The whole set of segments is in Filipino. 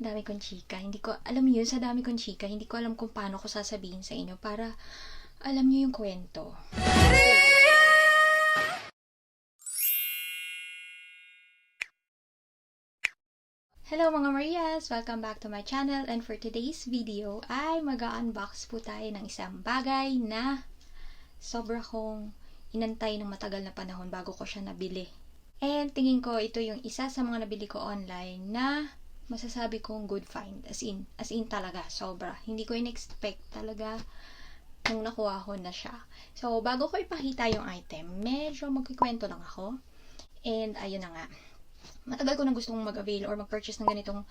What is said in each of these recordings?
Dami kong chika. Hindi ko, alam niyo, sa dami kong chika, hindi ko alam kung paano ko sasabihin sa inyo para alam niyo yung kwento. Hello mga Marias! Welcome back to my channel, and for today's video ay mag-unbox po tayo ng isang bagay na sobra kong inantay ng matagal na panahon bago ko siya nabili. And tingin ko ito yung isa sa mga nabili ko online na masasabi kong good find. As in talaga, sobra. Hindi ko in-expect talaga nung nakuha ko na siya. So, bago ko ipakita yung item, medyo magkikwento lang ako. And ayun na nga. Matagal ko nang gustong mag-avail or mag-purchase ng ganitong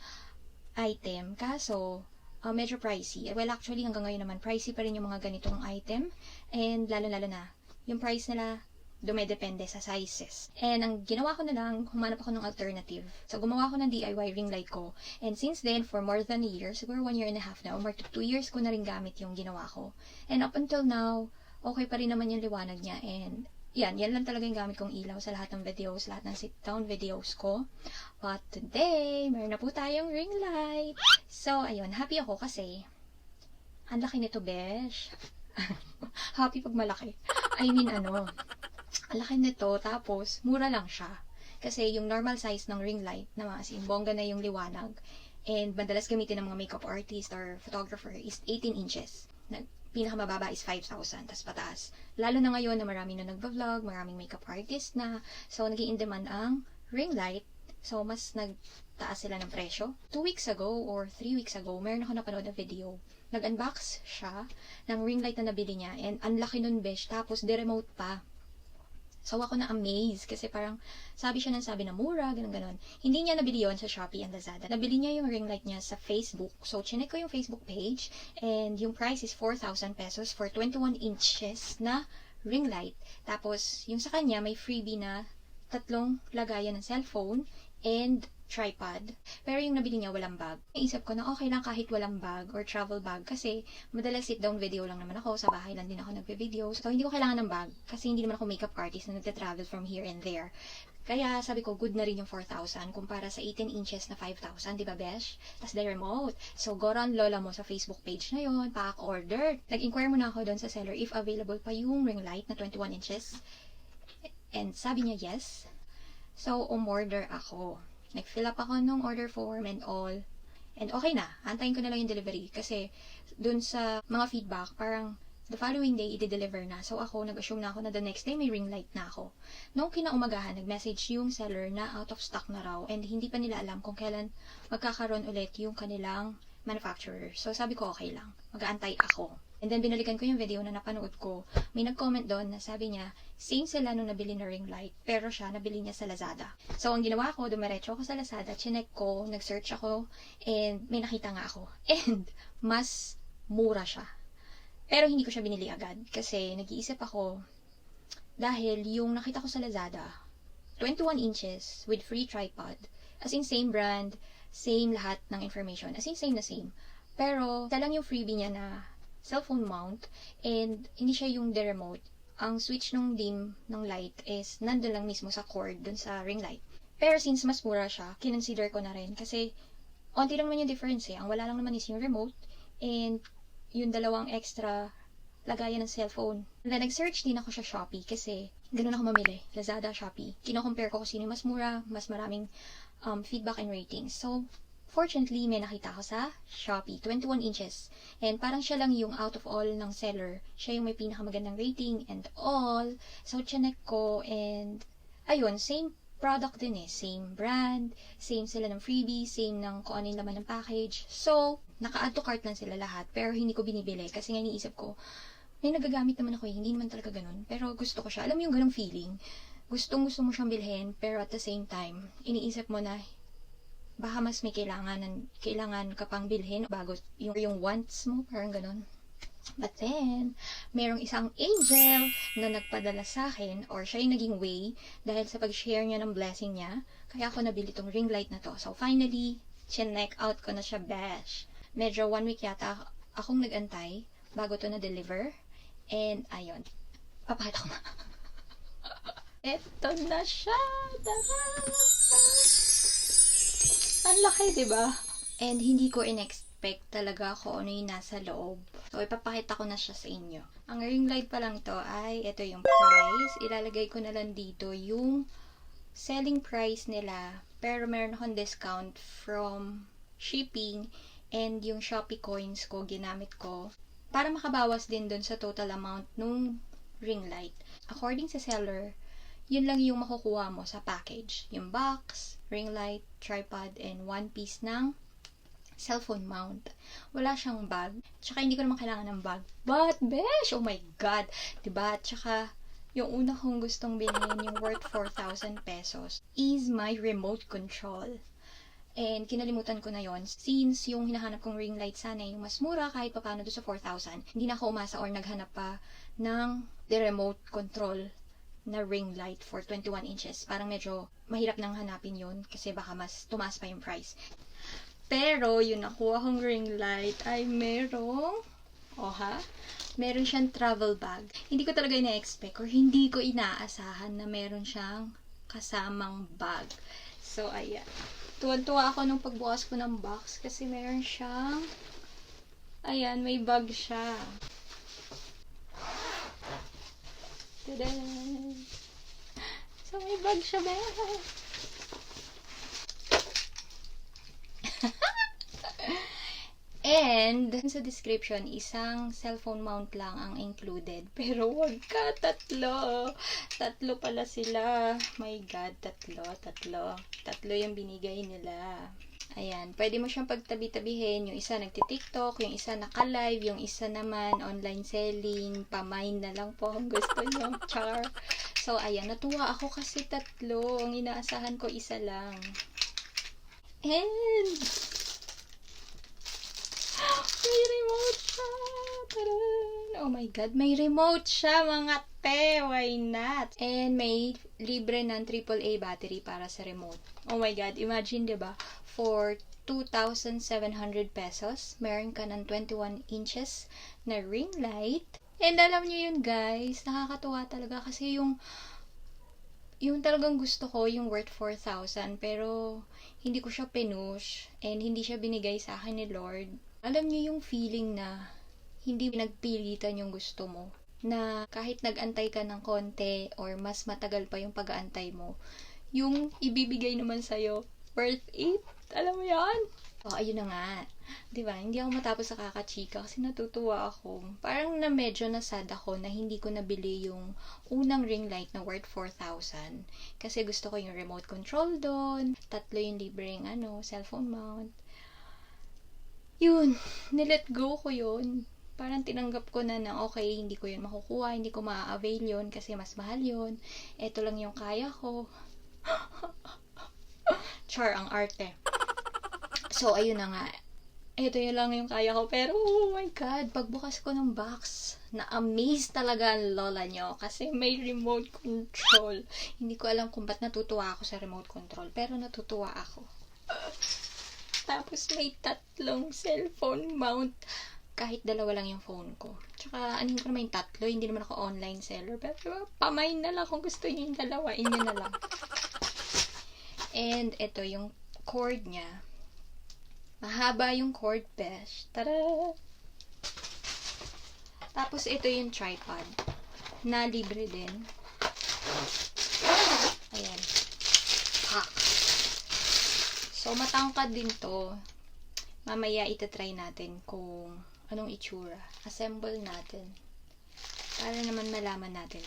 item. Kaso, medyo pricey. Well, actually, hanggang ngayon naman, pricey pa rin yung mga ganitong item. And lalo-lalo na, yung price nila, dumedepende sa sizes. And ang ginawa ko na lang, humanap ako ng alternative. So, gumawa ko ng DIY ring light ko. And since then, for more than a year, siguro 1.5 years na, o more to 2 years ko na rin gamit yung ginawa ko. And up until now, okay pa rin naman yung liwanag niya. And yan lang talaga yung gamit kong ilaw sa lahat ng videos, lahat ng sit-down videos ko. But today, meron na po tayong ring light. So, ayun, happy ako kasi ang laki nito, besh. Happy pag malaki. I mean, ang laki nito, tapos mura lang siya. Kasi yung normal size ng ring light, na as in, bongga na yung liwanag, and madalas gamitin ng mga makeup artist or photographer is 18 inches. Pinakamababa is 5,000, tas pataas. Lalo na ngayon na marami na nagva-vlog, maraming makeup artist na, so naging in demand ang ring light, so mas nagtaas sila ng presyo. 2 weeks ago or 3 weeks ago, meron ako napanood na video. Nag-unbox siya ng ring light na nabili niya, and ang laki nun, besh, tapos de-remote pa. So, ako na-amaze kasi parang sabi siya na mura, ganun-ganun. Hindi niya nabili yon sa Shopee and Lazada. Nabili niya yung ring light niya sa Facebook. So, chinek ko yung Facebook page and yung price is 4,000 pesos for 21 inches na ring light. Tapos, yung sa kanya may freebie na 3 lagayan ng cellphone and tripod. Pero yung nabili niya walang bag. Naisip ko na okay lang kahit walang bag or travel bag kasi madalas sit-down video lang naman ako. Sa bahay lang din ako nagpe-video. So, hindi ko kailangan ng bag kasi hindi naman ako makeup artist na nagte-travel from here and there. Kaya sabi ko, good na rin yung 4,000 kumpara sa 18 inches na 5,000, di ba, besh? Tapos the remote. So, go run lola mo sa Facebook page na yon, pack-order. Nag-inquire muna ako doon sa seller if available pa yung ring light na 21 inches. And sabi niya yes. So, umorder ako. Nag-fill up ako nung order form and all. And okay na. Antayin ko na lang yung delivery. Kasi, dun sa mga feedback, parang the following day, i-deliver na. So, nag-assume na ako na the next day, may ring light na ako. Noong kinaumagahan, nag-message yung seller na out of stock na raw. And hindi pa nila alam kung kailan magkakaroon ulit yung kanilang manufacturer. So, sabi ko, okay lang. Mag-aantay ako. And then, binalikan ko yung video na napanood ko. May nag-comment doon na sabi niya, same sila nung nabili na ring light, pero siya nabili niya sa Lazada. So, ang ginawa ko, dumiretso ako sa Lazada, chinek ko, nag-search ako, and may nakita nga ako. And, mas mura siya. Pero hindi ko siya binili agad, kasi nag-iisip ako, dahil yung nakita ko sa Lazada, 21 inches with free tripod, as in same brand, same lahat ng information, as in same na same. Pero, talang yung freebie niya na cellphone mount, and hindi siya yung the remote. Ang switch ng dim ng light is nandun lang mismo sa cord dun sa ring light. Pero since mas mura siya, kinonsider ko na rin kasi onti lang naman yung difference eh. Ang wala lang naman is yung remote and yung 2 extra lagayan ng cellphone. And then nag-search din ako sa Shopee kasi ganun ako mamili. Lazada, Shopee. Kino-compare ko kung sino mas mura, mas maraming feedback and ratings. So, fortunately, may nakita ko sa Shopee, 21 inches. And parang siya lang yung out of all ng seller. Siya yung may pinakamagandang rating and all. So, chinek ko and ayun, same product din eh. Same brand, same sila ng freebie, same ng kung ano yung laman ng package. So, naka-add to cart lang sila lahat. Pero hindi ko binibili kasi nga iniisip ko, may nagagamit naman ako eh. Hindi naman talaga ganun. Pero gusto ko siya. Alam mo yung ganung feeling? Gusto mo siyang bilhin, pero at the same time, iniisip mo na, baka mas may kailangan ka pang bilhin bago yung wants mo, parang ganun. But then, merong isang angel na nagpadala sa akin, or siya yung naging way, dahil sa pag-share niya ng blessing niya, kaya ako nabili tong ring light na to. So, finally, chinek out ko na siya, besh. Medyo 1 week yata akong nag-antay bago to na-deliver. And, ayun. Papakita ko na. Eto na siya! Tara! Ang laki, diba? And hindi ko in-expect talaga kung ano yung nasa loob. So, ipapakita ko na siya sa inyo. Ang ring light pa lang to ay, ito yung price. Ilalagay ko na lang dito yung selling price nila. Pero meron akong discount from shipping and yung Shopee coins ko, ginamit ko. Para makabawas din dun sa total amount nung ring light. According sa seller, yun lang yung makukuha mo sa package. Yung box, ring light, tripod, and one piece ng cellphone mount. Wala siyang bag. Tsaka hindi ko naman kailangan ng bag. But, besh! Oh my God! Diba? Tsaka, yung una kong gustong bilhin, yung worth 4,000 pesos, is my remote control. And kinalimutan ko na yon since yung hinahanap kong ring light sana yung mas mura kahit pa paano doon sa 4,000. Hindi na ako umasa or naghanap pa ng the remote control na ring light for 21 inches. Parang medyo mahirap nang hanapin yun kasi baka mas tumaas pa yung price. Pero, yung nakuha kong ring light ay merong, meron siyang travel bag. Hindi ko talaga ina-expect or hindi ko inaasahan na meron siyang kasamang bag. So, ayan. Tuwan-tuwa ako nung pagbukas ko ng box kasi meron siyang, ayan, may bag siya. Tada! So, may bag siya, ba? And, sa description, isang cellphone mount lang ang included. Pero wag ka, tatlo. Tatlo pala sila. My God, tatlo. Tatlo yung binigay nila. Ayan, pwede mo siyang pagtabi-tabihin. Yung isa nagti-TikTok, yung isa naka-live, yung isa naman online selling, pamain na lang po kung gusto nyo. Char. So, ayan, natuwa ako kasi tatlo. Ang inaasahan ko isa lang. And, may remote siya! Taran! Oh my God, may remote siya mga te! Why not? And may libre ng AAA battery para sa remote. Oh my God, imagine diba? For 2,700 pesos, meron ka ng 21 inches na ring light. And alam nyo yun guys, nakakatuwa talaga kasi yung talagang gusto ko, yung worth 4,000, pero hindi ko siya pinush and hindi siya binigay sa akin ni Lord. Alam niyo yung feeling na hindi pinagpilitan yung gusto mo. Na kahit nag-antay ka ng konti or mas matagal pa yung pag-aantay mo, yung ibibigay naman sa'yo, worth it. Alam mo yan? Oh, ayun na nga. Diba? Hindi ako matapos sa kakachika kasi natutuwa ako. Parang na medyo nasad ako na hindi ko nabili yung unang ring light na worth 4,000. Kasi gusto ko yung remote control doon. Tatlo yung libreng cellphone mount. Yun, nilet go ko yun. Parang tinanggap ko na okay, hindi ko yun makukuha, hindi ko ma-avail yun kasi mas mahal yun. Ito lang yung kaya ko. Char, ang arte. So, ayun na nga. Ito yun lang yung kaya ko. Pero, oh my God, pagbukas ko ng box, na-amaze talaga ang lola nyo kasi may remote control. Hindi ko alam kung ba't natutuwa ako sa remote control, pero natutuwa ako. Tapos may tatlong cellphone mount. Kahit dalawa lang yung phone ko. Tsaka, anin ko naman yung tatlo. Hindi naman ako online seller. Pero, pamain na lang kung gusto nyo yung dalawa. Inyo na lang. And, ito yung cord niya. Mahaba yung cord, besh. Tara! Tapos, ito yung tripod. Na libre din. Ayan. Pak! So, matangkad din to. Mamaya itatry natin kung anong itsura. Assemble natin. Para naman malaman natin.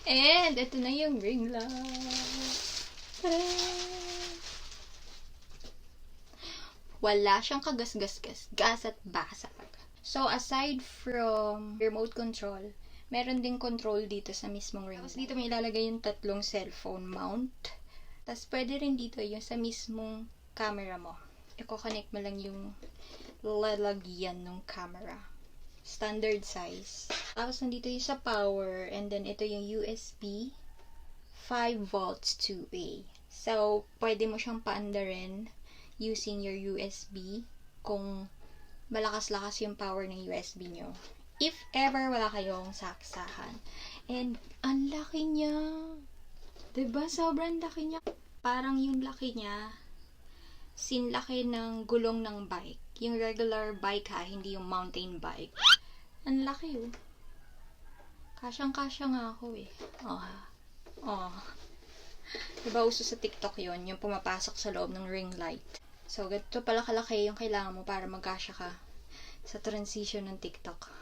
And, ito na yung ring light. Wala siyang kagas-gas-gas. Gas at basa. So, aside from remote control, meron ding control dito sa mismong ring. Tapos dito may ilalagay yung tatlong cellphone mount. Tapos pwede rin dito yung sa mismong camera mo. I-connect mo lang yung lalagyan ng camera. Standard size. Tapos nandito yung sa power. And then ito yung USB. 5 volts 2A. So, pwede mo siyang paandarin using your USB kung malakas-lakas yung power ng USB nyo. If ever wala kayong saksahan. And ang laki niya. Diba? Sobrang laki niya. Parang yung laki niya, sinlaki ng gulong ng bike. Yung regular bike ha, hindi yung mountain bike. Ang laki oh. Kasyang-kasya nga ako eh. Oh. Oh. Diba uso sa TikTok yon, yung pumapasok sa loob ng ring light. So, ganito pala kalaki yung kailangan mo para magkasya ka sa transition ng TikTok.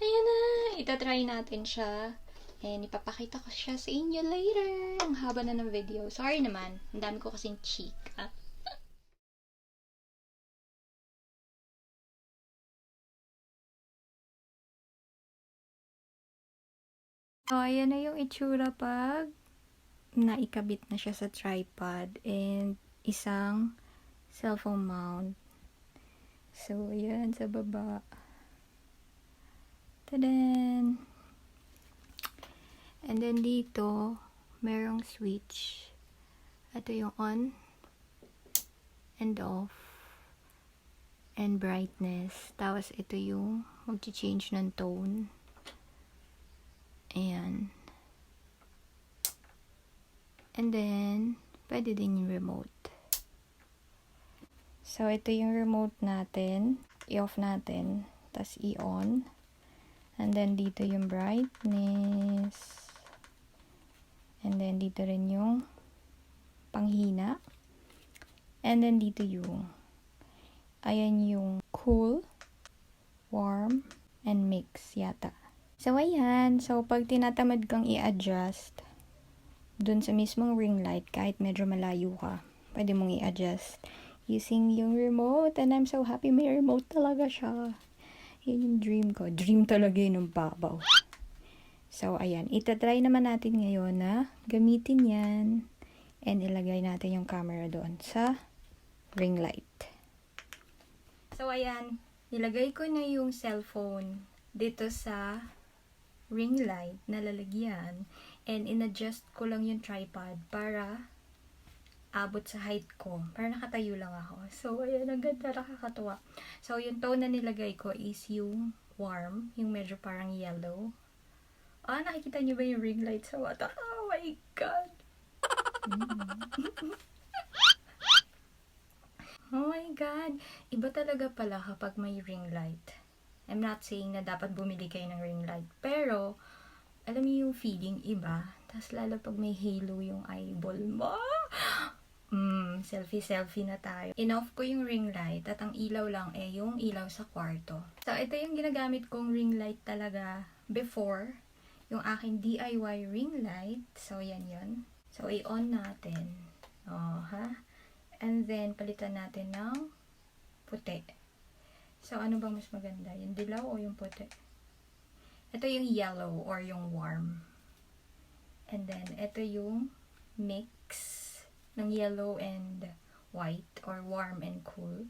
Ayan na! Itatry natin siya. And ipapakita ko siya sa inyo later. Ang haba na ng video. Sorry naman. Ang dami ko kasing chika. So, ayan na yung itsura pag naikabit na siya sa tripod and isang cellphone mount. So, ayan sa baba. Tadan! And then dito, merong switch. Ito yung on and off and brightness. Tapos ito yung mag-change ng tone. Ayan. And then, pwede din yung remote. So, ito yung remote natin. I-off natin. Tapos i-on. And then, dito yung brightness. And then, dito rin yung panghina. And then, dito yung ayan yung cool, warm, and mix yata. So, ayan. So, pag tinatamad kang i-adjust dun sa mismong ring light, kahit medyo malayo ka, pwede mong i-adjust using yung remote. And I'm so happy may remote talaga siya. Yun yung dream ko. Dream talaga yun ng babaw. So, ayan. Itatry naman natin ngayon na gamitin yan and ilagay natin yung camera doon sa ring light. So, ayan. Nilagay ko na yung cellphone dito sa ring light na lalagyan and in-adjust ko lang yung tripod para abot sa height ko. Para nakatayo lang ako. So, ayan, ang ganda, nakakatuwa. So, yung tone na nilagay ko is yung warm, yung medyo parang yellow. Ah, nakikita niyo ba yung ring light sa mata? Oh my God! Oh my God! Iba talaga pala kapag may ring light. I'm not saying na dapat bumili kayo ng ring light. Pero, alam niyo yung feeling iba. Tapos lalo pag may halo yung eyeball mo. Selfie na tayo. In-off ko yung ring light at ang ilaw lang yung ilaw sa kwarto. So, ito yung ginagamit kong ring light talaga before. Yung aking DIY ring light. So, yan yun. So, i-on natin. Oh, ha? And then, palitan natin ng puti. So, ano bang mas maganda? Yung dilaw o yung puti? Ito yung yellow or yung warm. And then, ito yung mix ng yellow and white or warm and cool.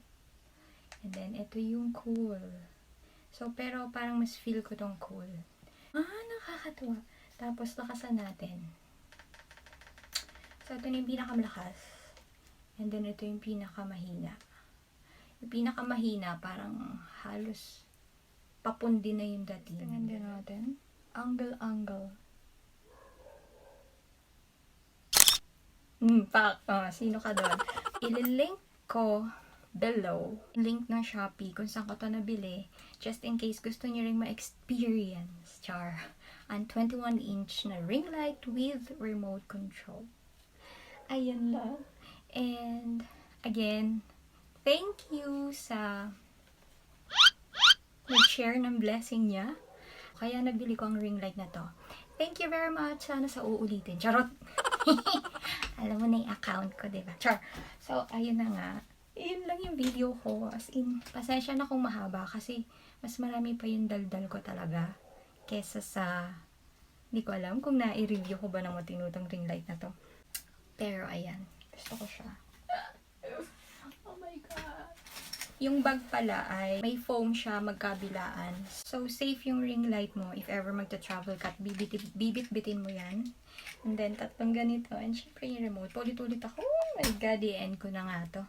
And then, ito yung cool. So, pero parang mas feel ko tong cool. Ah, nakakatuwa. Tapos, lakasan natin. So, ito na yung pinakamalakas. And then, ito yung pinakamahina. Yung pinakamahina, parang halos papundi na yung dating. Tingnan din natin. Angle. Sino ka doon? Ililink ko below link ng Shopee kung saan ko to nabili just in case gusto niyo ring ma-experience ang 21-inch na ring light with remote control. Ayan lang. And again, thank you sa nag-share ng blessing niya. Kaya nabili ko ang ring light na to. Thank you very much. Sana sa uulitin. Charot! Alam mo na yung account ko, diba? Char! So, ayun na nga. Yun lang yung video ko. As in, pasensya na kung mahaba kasi mas marami pa yung daldal ko talaga kesa sa hindi ko alam kung na-review ko ba ng matinutong ring light na to. Pero, ayan. Gusto ko siya. Oh my God! Yung bag pala ay may foam siya magkabilaan. So, safe yung ring light mo if ever magta-travel ka at bibit-bitin mo yan. And then, tatlong ganito. And syempre yung remote. Ulit-ulit ako. Oh my God, i-end ko na nga to.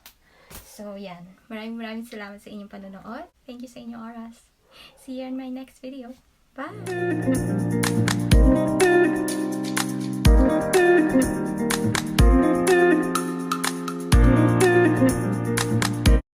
So, yan. Maraming salamat sa inyong panonood. Thank you sa inyong oras. See you in my next video. Bye!